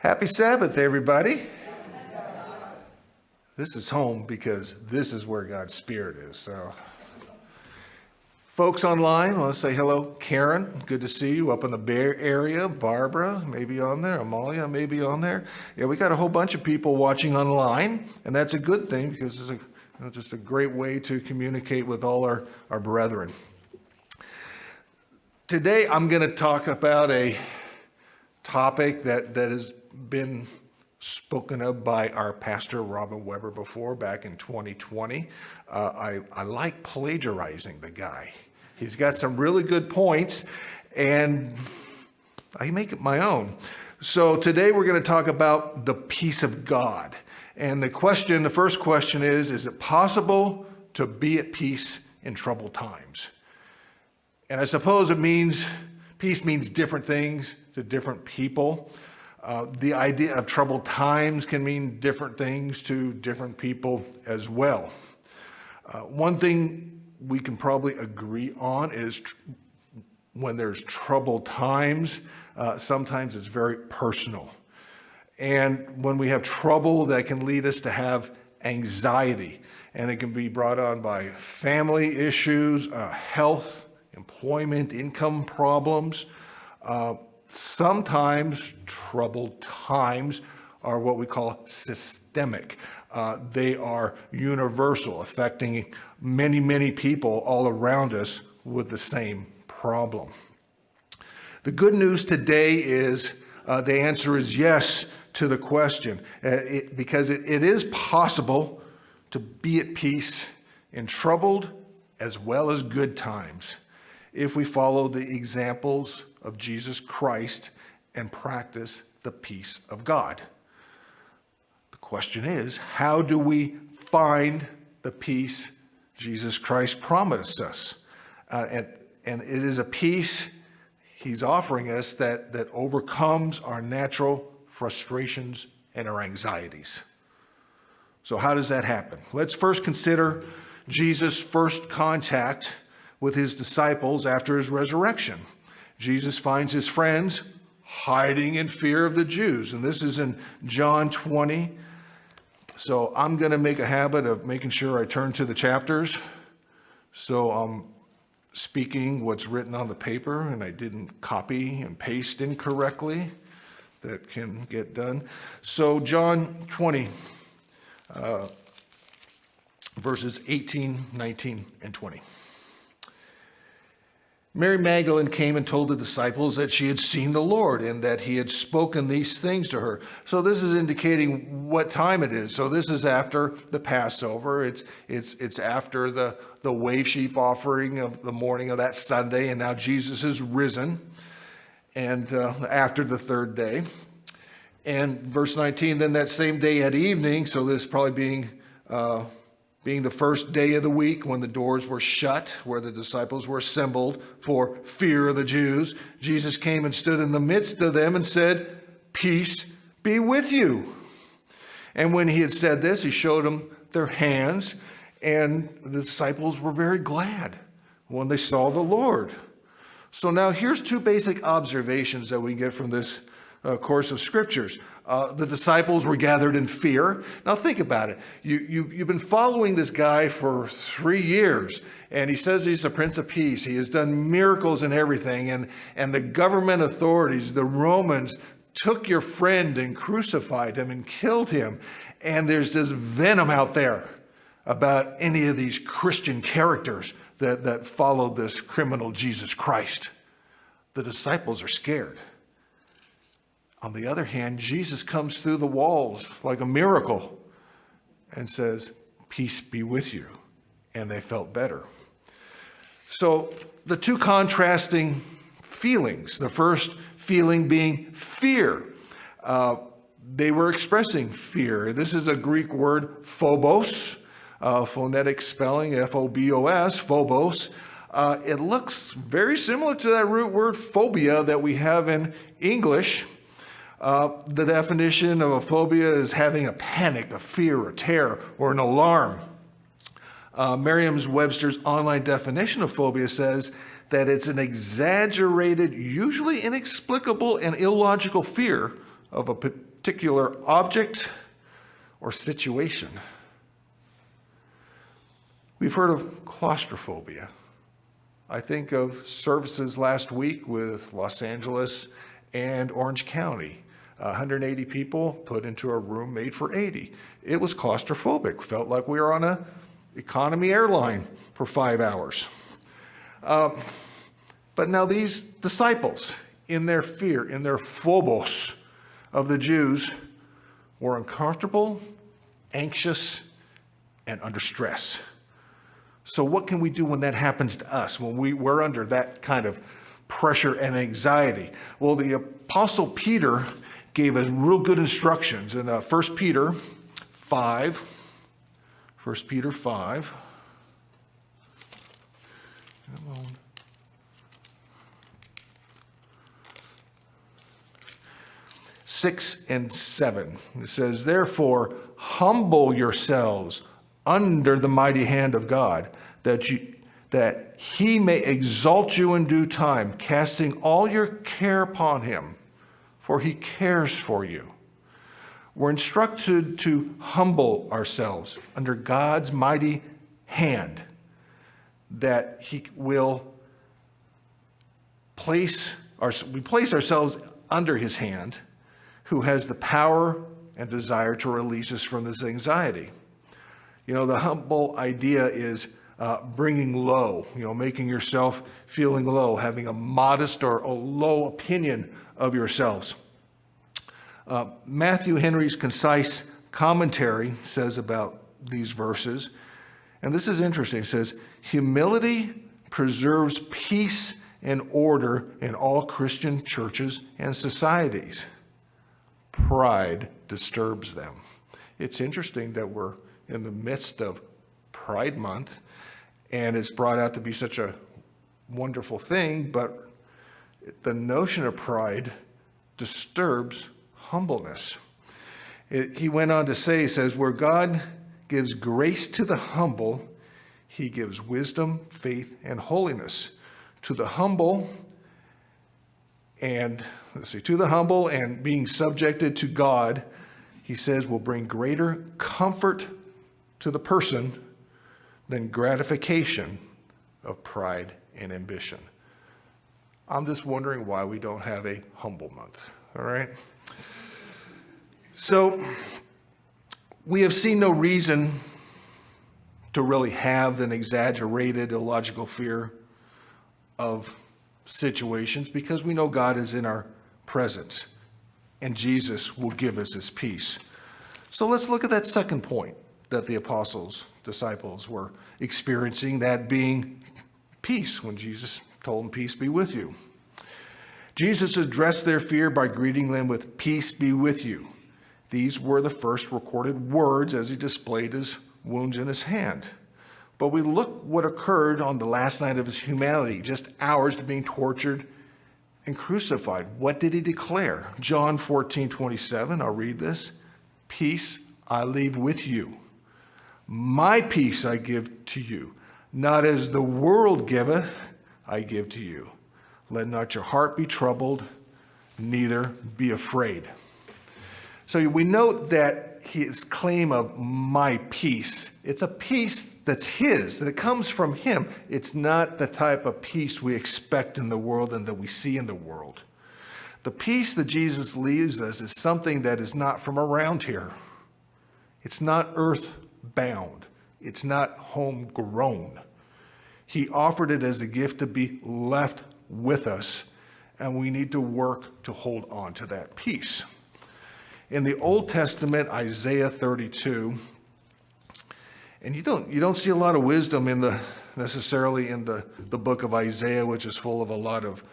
Happy Sabbath, everybody. This is home because this is where God's Spirit is. So, folks online, I want to say hello. Karen, good to see you up in the Bay Area. Barbara, maybe on there. Amalia, maybe on there. Yeah, we got a whole bunch of people watching online, and that's a good thing because it's just a great way to communicate with all our brethren. Today, I'm going to talk about a topic that has been spoken of by our pastor, Robin Weber, before, back in 2020. I like plagiarizing the guy. He's got some really good points, and I make it my own. So today we're going to talk about the peace of God. And the first question is it possible to be at peace in troubled times? And I suppose peace means different things to different people. The idea of troubled times can mean different things to different people as well. One thing we can probably agree on is when there's troubled times, sometimes it's very personal. And when we have trouble, that can lead us to have anxiety. And it can be brought on by family issues, health, employment, income problems. Sometimes troubled times are what we call systemic. They are universal, affecting many, many people all around us with the same problem. The good news today is the answer is yes to the question, because it is possible to be at peace in troubled as well as good times if we follow the examples of Jesus Christ and practice the peace of God. The question is, how do we find the peace Jesus Christ promised us? And it is a peace he's offering us that overcomes our natural frustrations and our anxieties. So how does that happen? Let's first consider Jesus' first contact with his disciples after his resurrection. Jesus finds his friends hiding in fear of the Jews. And this is in John 20. So I'm going to make a habit of making sure I turn to the chapters. So I'm speaking what's written on the paper and I didn't copy and paste incorrectly. That can get done. So John 20, verses 18, 19, and 20. Mary Magdalene came and told the disciples that she had seen the Lord and that he had spoken these things to her. So this is indicating what time it is. So this is after the Passover. It's after the wave sheaf offering of the morning of that Sunday, and now Jesus is risen, and after the third day. And verse 19, then that same day at evening, so this probably being the first day of the week when the doors were shut, where the disciples were assembled for fear of the Jews, Jesus came and stood in the midst of them and said, "Peace be with you." And when he had said this, he showed them their hands, and the disciples were very glad when they saw the Lord. So now here's two basic observations that we get from this course of scriptures. The disciples were gathered in fear. Now think about it. You've been following this guy for 3 years, and he says he's the Prince of Peace. He has done miracles and everything, and the government authorities, the Romans, took your friend and crucified him and killed him. And there's this venom out there about any of these Christian characters that followed this criminal Jesus Christ. The disciples are scared. On the other hand, Jesus comes through the walls like a miracle and says, "Peace be with you." And they felt better. So the two contrasting feelings, the first feeling being fear. They were expressing fear. This is a Greek word, phobos, phonetic spelling, F-O-B-O-S, phobos. It looks very similar to that root word phobia that we have in English. The definition of a phobia is having a panic, a fear, a terror, or an alarm. Merriam-Webster's online definition of phobia says that it's an exaggerated, usually inexplicable and illogical fear of a particular object or situation. We've heard of claustrophobia. I think of services last week with Los Angeles and Orange County. 180 people put into a room made for 80. It was claustrophobic. Felt like we were on an economy airline for 5 hours. But now these disciples, in their fear, in their phobos of the Jews, were uncomfortable, anxious, and under stress. So what can we do when that happens to us, when we're under that kind of pressure and anxiety? Well, the Apostle Peter gave us real good instructions in 1 Peter 5. 1 Peter 5. Come on. Six and 7. It says, "Therefore, humble yourselves under the mighty hand of God, that he may exalt you in due time, casting all your care upon him, for he cares for you." We're instructed to humble ourselves under God's mighty hand, that he will place ourselves under his hand, who has the power and desire to release us from this anxiety. You know, the humble idea is bringing low, making yourself feeling low, having a modest or a low opinion of yourselves. Matthew Henry's concise commentary says about these verses, and this is interesting, it says, "Humility preserves peace and order in all Christian churches and societies. Pride disturbs them." It's interesting that we're in the midst of Pride Month, and it's brought out to be such a wonderful thing, but the notion of pride disturbs humbleness. He went on to say, he says, "Where God gives grace to the humble, he gives wisdom, faith, and holiness. To the humble and being subjected to God, he says, will bring greater comfort to the person than gratification of pride and ambition." I'm just wondering why we don't have a humble month, all right? So we have seen no reason to really have an exaggerated, illogical fear of situations, because we know God is in our presence and Jesus will give us his peace. So let's look at that second point that the disciples were experiencing, that being peace, when Jesus told them, "Peace be with you." Jesus addressed their fear by greeting them with, "Peace be with you." These were the first recorded words as he displayed his wounds in his hand. But we look what occurred on the last night of his humanity, just hours to being tortured and crucified. What did he declare? John 14:27, I'll read this. "Peace I leave with you. My peace I give to you. Not as the world giveth, I give to you. Let not your heart be troubled, neither be afraid." So we note that his claim of "my peace," it's a peace that's his, that comes from him. It's not the type of peace we expect in the world and that we see in the world. The peace that Jesus leaves us is something that is not from around here. It's not earth-bound. It's not homegrown. He offered it as a gift to be left with us, and we need to work to hold on to that peace. In the Old Testament, Isaiah 32, and you don't see a lot of wisdom necessarily in the book of Isaiah, which is full of a lot of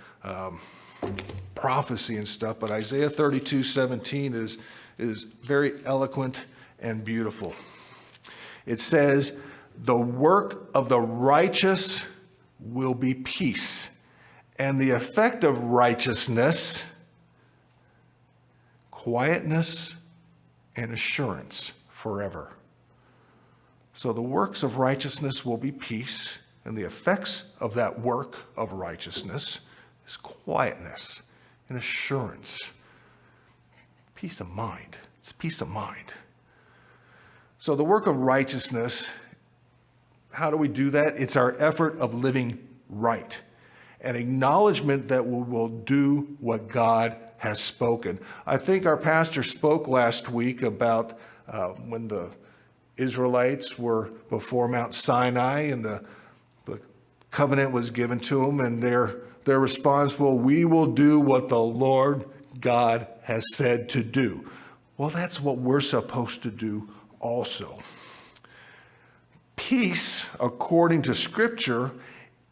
prophecy and stuff, but Isaiah 32:17 is very eloquent and beautiful. It says, "The work of the righteous will be peace, and the effect of righteousness, quietness and assurance forever." So the works of righteousness will be peace, and the effects of that work of righteousness is quietness and assurance. peace of mind. It's peace of mind. So the work of righteousness, how do we do that? It's our effort of living right. An acknowledgement that we will do what God has spoken. I think our pastor spoke last week about when the Israelites were before Mount Sinai and the covenant was given to them, and their response, well, we will do what the Lord God has said to do. Well, that's what we're supposed to do also. Peace, according to Scripture,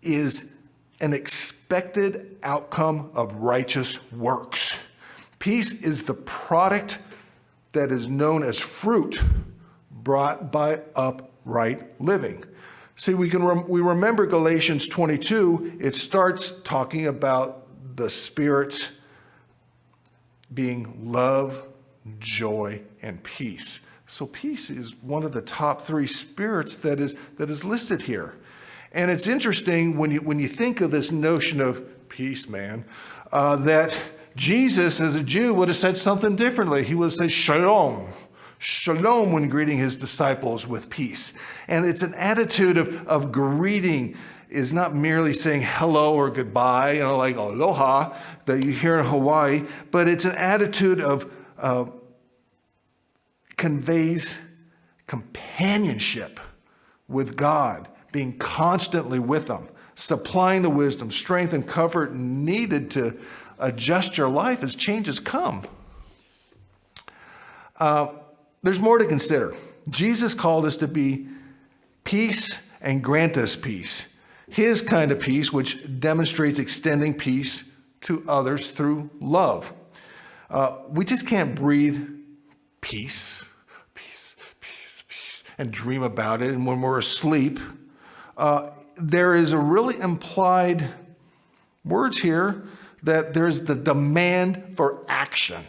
is an expected outcome of righteous works. Peace is the product that is known as fruit brought by upright living. See, we remember Galatians 22. It starts talking about the Spirit's being love, joy, and peace. So peace is one of the top three spirits that is listed here. And it's interesting when you think of this notion of peace, man, that Jesus, as a Jew, would have said something differently. He would have said shalom. Shalom when greeting his disciples with peace. And it's an attitude of greeting, is not merely saying hello or goodbye, like aloha that you hear in Hawaii, but it's an attitude of conveys companionship with God, being constantly with them, supplying the wisdom, strength, and comfort needed to adjust your life as changes come. There's more to consider. Jesus called us to be peace and grant us peace. His kind of peace, which demonstrates extending peace to others through love. We just can't breathe peace, and dream about it. And when we're asleep, there is a really implied words here that there's the demand for action,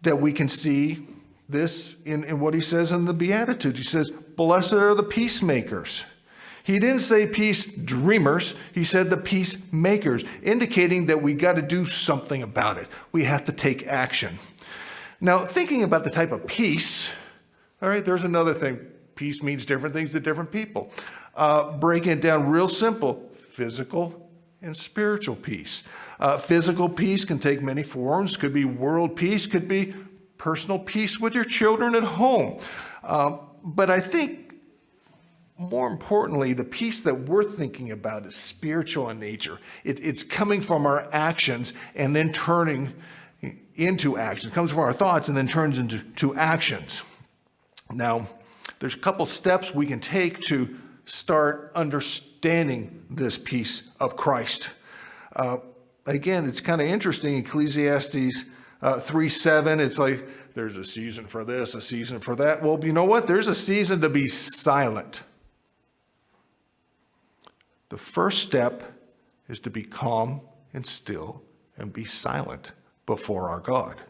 that we can see this in what he says in the Beatitudes. He says, blessed are the peacemakers. He didn't say peace dreamers. He said the peacemakers, indicating that we got to do something about it. We have to take action. Now, thinking about the type of peace, all right, there's another thing. Peace means different things to different people. Breaking it down real simple, physical and spiritual peace. Physical peace can take many forms. Could be world peace, could be personal peace with your children at home. But I think more importantly, the peace that we're thinking about is spiritual in nature. It's coming from our actions and then turning into action. It comes from our thoughts and then turns into actions. Now, there's a couple steps we can take to start understanding this peace of Christ. Again, it's kind of interesting. Ecclesiastes 3:7, it's like there's a season for this, a season for that. Well, you know what? There's a season to be silent. The first step is to be calm and still and be silent before our God.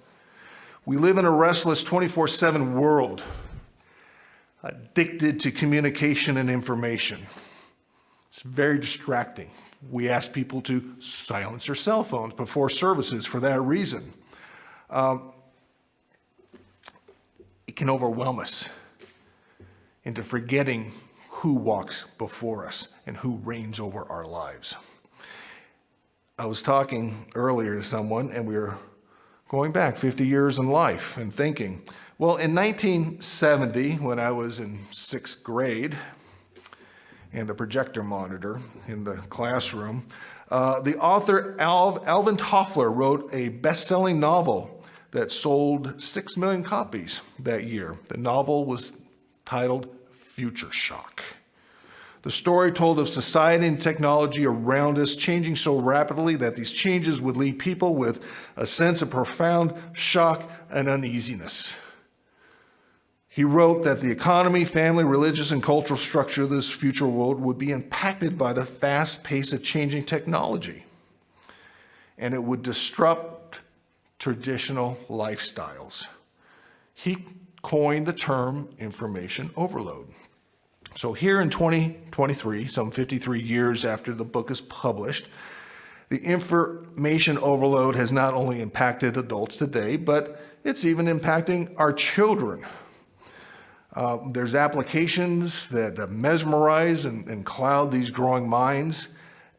We live in a restless 24/7 world, addicted to communication and information. It's very distracting. We ask people to silence their cell phones before services for that reason. It can overwhelm us into forgetting who walks before us and who reigns over our lives. I was talking earlier to someone, and we were going back 50 years in life and thinking, well, in 1970, when I was in 6th grade, and a projector monitor in the classroom, the author Alvin Toffler wrote a best-selling novel that sold 6 million copies that year. The novel was titled Future Shock. The story told of society and technology around us changing so rapidly that these changes would leave people with a sense of profound shock and uneasiness. He wrote that the economy, family, religious, and cultural structure of this future world would be impacted by the fast pace of changing technology, and it would disrupt traditional lifestyles. He coined the term information overload. So here in 2023, some 53 years after the book is published, the information overload has not only impacted adults today, but It's even impacting our children. There's applications that mesmerize and cloud these growing minds,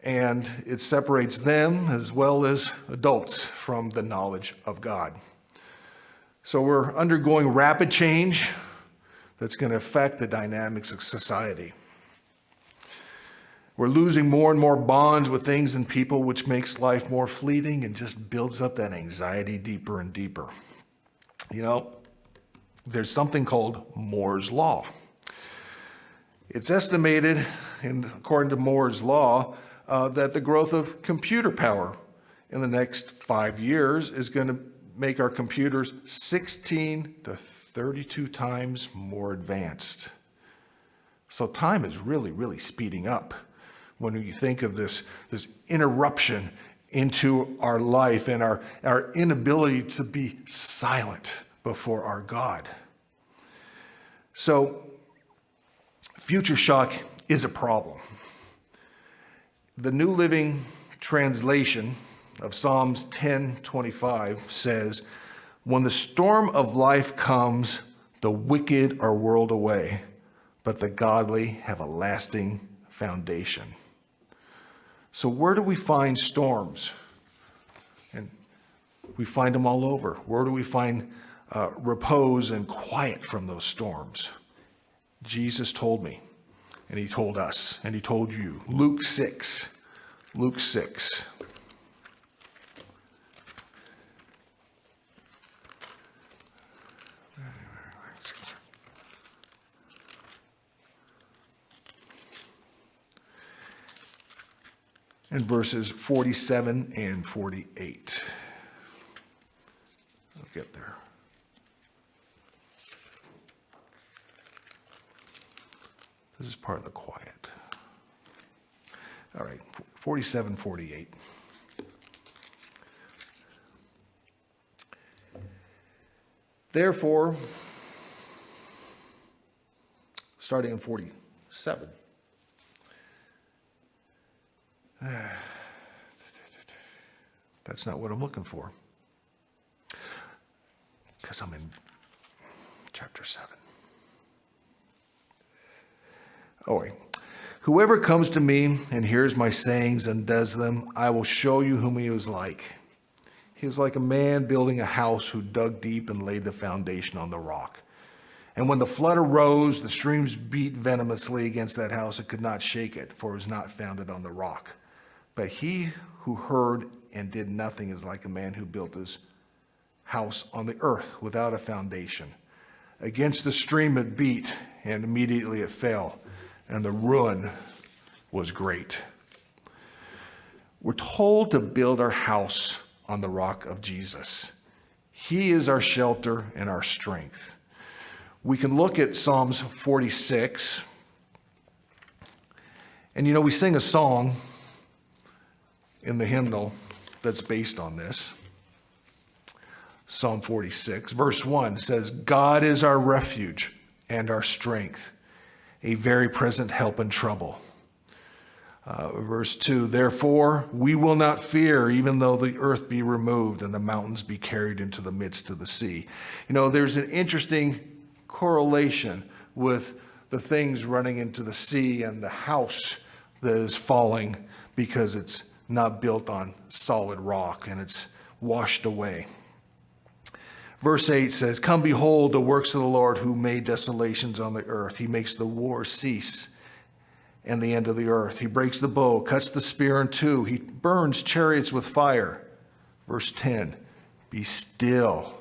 and it separates them as well as adults from the knowledge of God. So we're undergoing rapid change that's going to affect the dynamics of society. We're losing more and more bonds with things and people, which makes life more fleeting and just builds up that anxiety deeper and deeper. There's something called Moore's Law. It's estimated, according to Moore's Law, that the growth of computer power in the next 5 years is going to make our computers 16 to 32 times more advanced. So time is really, really speeding up when you think of this interruption into our life and our inability to be silent before our God. So future shock is a problem. The New Living Translation of Psalms 10:25 says, "When the storm of life comes, the wicked are whirled away, but the godly have a lasting foundation." So where do we find storms? And we find them all over. Where do we find repose and quiet from those storms? Jesus told me, and he told us, and he told you. Luke 6. And verses 47 and 48. I'll get there. This is part of the quiet. All right, 47, 48. Therefore, starting in 47. That's not what I'm looking for. Because I'm in chapter 7. Oh, wait. "Whoever comes to me and hears my sayings and does them, I will show you whom he is like. He is like a man building a house who dug deep and laid the foundation on the rock. And when the flood arose, the streams beat venomously against that house and could not shake it, for it was not founded on the rock. But he who heard and did nothing is like a man who built his house on the earth without a foundation. Against the stream it beat, and immediately it fell, and the ruin was great." We're told to build our house on the rock of Jesus. He is our shelter and our strength. We can look at Psalms 46. And we sing a song in the hymnal that's based on this. Psalm 46, verse 1 says, "God is our refuge and our strength, a very present help in trouble." Verse 2, "Therefore we will not fear, even though the earth be removed and the mountains be carried into the midst of the sea." There's an interesting correlation with the things running into the sea and the house that is falling because it's not built on solid rock and it's washed away. Verse 8 says, "Come behold the works of the Lord who made desolations on the earth. He makes the war cease and the end of the earth. He breaks the bow, cuts the spear in two. He burns chariots with fire." Verse 10, "Be still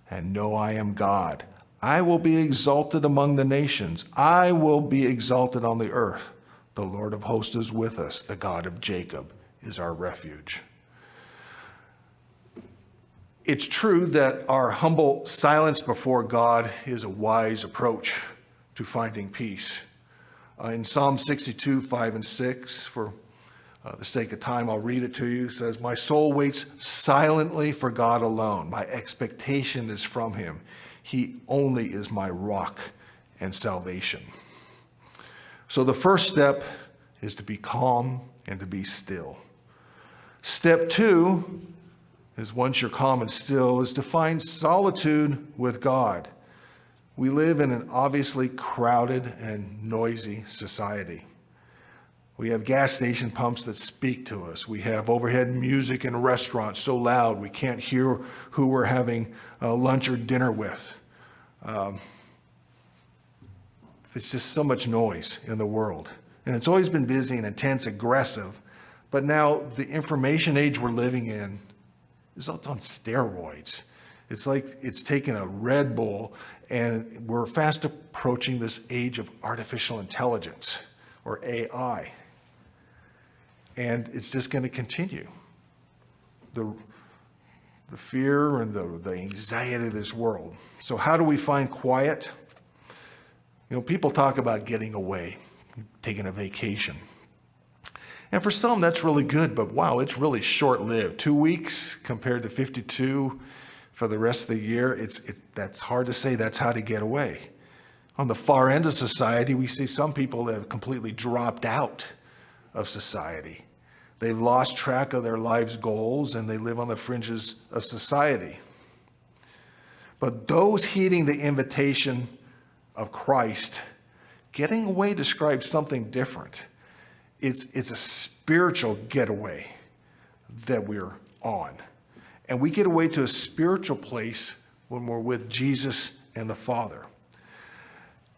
and know I am God. I will be exalted among the nations. I will be exalted on the earth. The Lord of hosts is with us. The God of Jacob is our refuge." It's true that our humble silence before God is a wise approach to finding peace. In Psalm 62, 5 and 6, for the sake of time, I'll read it to you. It says, "My soul waits silently for God alone. My expectation is from him. He only is my rock and salvation." So the first step is to be calm and to be still. Step 2 is once you're calm and still, is to find solitude with God. We live in an obviously crowded and noisy society. We have gas station pumps that speak to us. We have overhead music in restaurants so loud we can't hear who we're having lunch or dinner with. There's just so much noise in the world. And it's always been busy and intense, aggressive. But now the information age we're living in is on steroids. It's like it's taken a Red Bull, and we're fast approaching this age of artificial intelligence, or AI. And it's just going to continue. The fear and the anxiety of this world. So how do we find quiet? You know, people talk about getting away, taking a vacation. And for some, that's really good, but wow, it's really short-lived. 2 weeks compared to 52 for the rest of the year, that's hard to say that's how to get away. On the far end of society, we see some people that have completely dropped out of society. They've lost track of their life's goals, and they live on the fringes of society. But those heeding the invitation of Christ, getting away describes something different. It's a spiritual getaway that we're on. And we get away to a spiritual place when we're with Jesus and the Father.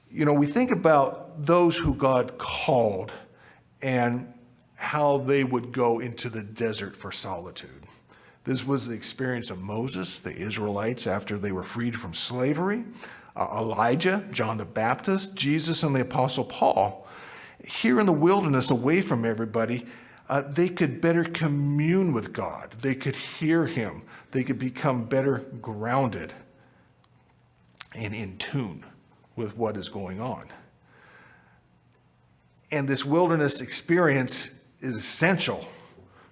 You know, we think about those who God called and how they would go into the desert for solitude. This was the experience of Moses, the Israelites, after they were freed from slavery, Elijah, John the Baptist, Jesus, and the Apostle Paul. Here in the wilderness, away from everybody, they could better commune with God. They could hear him. They could become better grounded and in tune with what is going on. And this wilderness experience is essential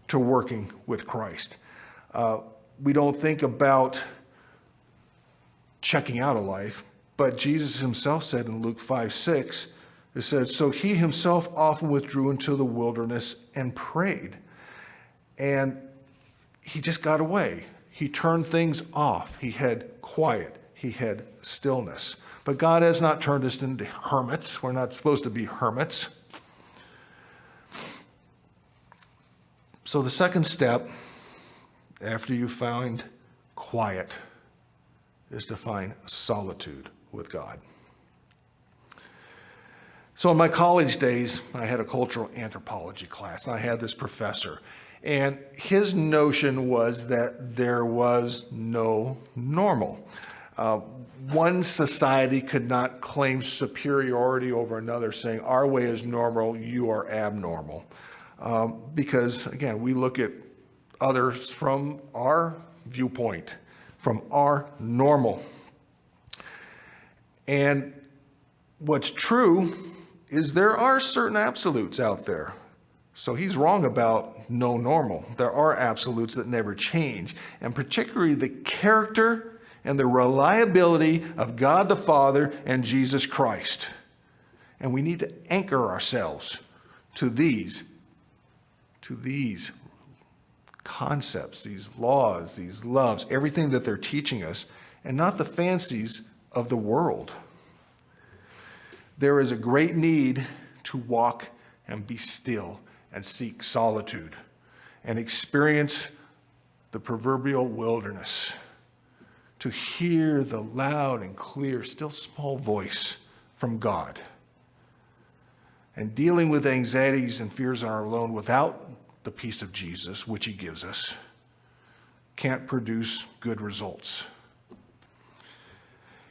to working with Christ. We don't think about checking out of life, but Jesus himself said in Luke 5:6, it says, so he himself often withdrew into the wilderness and prayed. And he just got away. He turned things off. He had quiet. He had stillness. But God has not turned us into hermits. We're not supposed to be hermits. So the second step, after you find quiet, is to find solitude with God. So in my college days, I had a cultural anthropology class. I had this professor, and his notion was that there was no normal. One society could not claim superiority over another, saying our way is normal, you are abnormal. Because, again, we look at others from our viewpoint, from our normal. And what's true is there are certain absolutes out there. So he's wrong about no normal. There are absolutes that never change, and particularly the character and the reliability of God the Father and Jesus Christ. And we need to anchor ourselves to these concepts, these laws, these loves, everything that they're teaching us, and not the fancies of the world. There is a great need to walk and be still and seek solitude and experience the proverbial wilderness, to hear the loud and clear, still small voice from God. And dealing with anxieties and fears on our own without the peace of Jesus, which he gives us, can't produce good results.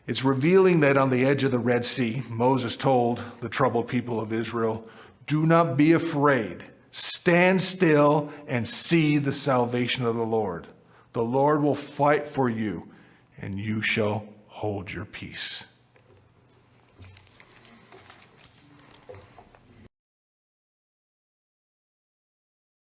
It's revealing that on the edge of the Red Sea, Moses told the troubled people of Israel, do not be afraid. Stand still and see the salvation of the Lord. The Lord will fight for you, and you shall hold your peace.